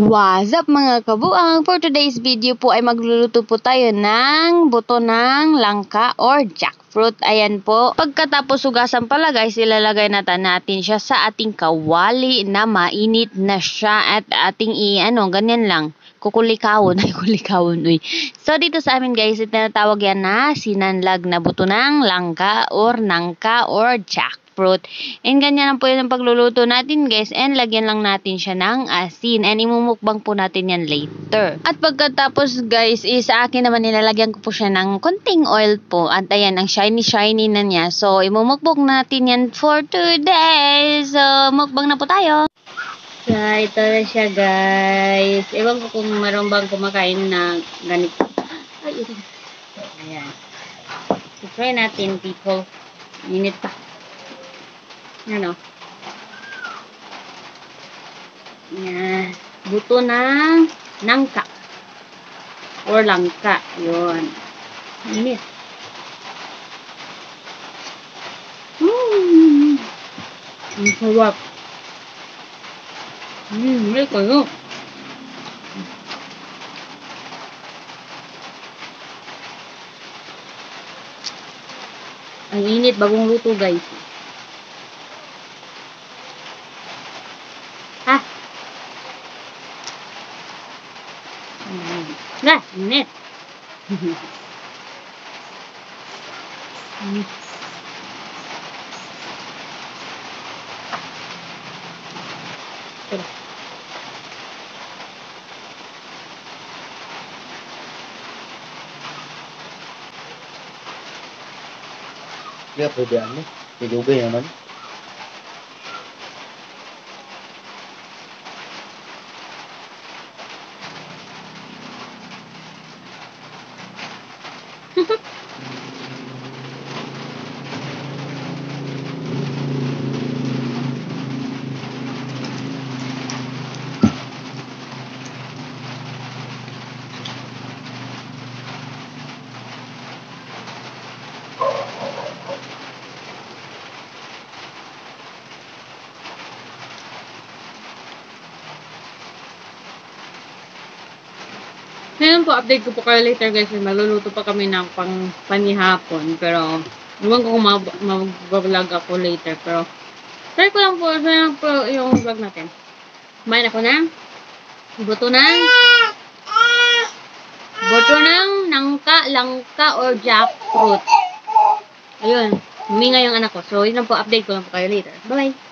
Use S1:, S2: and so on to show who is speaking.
S1: What's up mga kabuang? For today's video po ay magluluto po tayo ng buto ng langka or jackfruit. Ayan po. Pagkatapos hugasan pala guys, ilalagay natin siya sa ating kawali na mainit na siya at ating ganyan lang. Kukulikawon. Ay, kulikawon. Uy. So, dito sa amin guys, tinatawag yan na sinanlag na buto ng langka or nangka or jackfruit. And ganyan lang po yun ang pagluluto natin guys. And lagyan lang natin siya ng asin. And imumukbang po natin yan later. At pagkatapos guys, sa akin naman nilalagyan ko po siya ng konting oil po. At ayan, ang shiny na niya. So, imumukbang natin yan for today. So, mukbang na po tayo. So, ito na siya guys. Ewan ko kung meron bang kumakain na ganito. Ay, ito. Ayan. So, try natin people. Init pa. Ano? Yan. Buto ng nangka. Or langka. Yun. Init. Ang sarap. May kayo. Ang init bagong luto guys. Nah, init.
S2: Ya, pwede ano? Dilugay naman.
S1: Ngayon po, update ko po kayo later guys. Maluluto pa kami ng panihapon. Pero, iwan ko kung mag-vlog ako later. Pero, try ko lang po yung vlog natin. Kumain ako ng buto ng nangka, langka, or jackfruit. Ayun. Huminga yung anak ko. So, yun lang po. Update ko lang po kayo later. Bye-bye!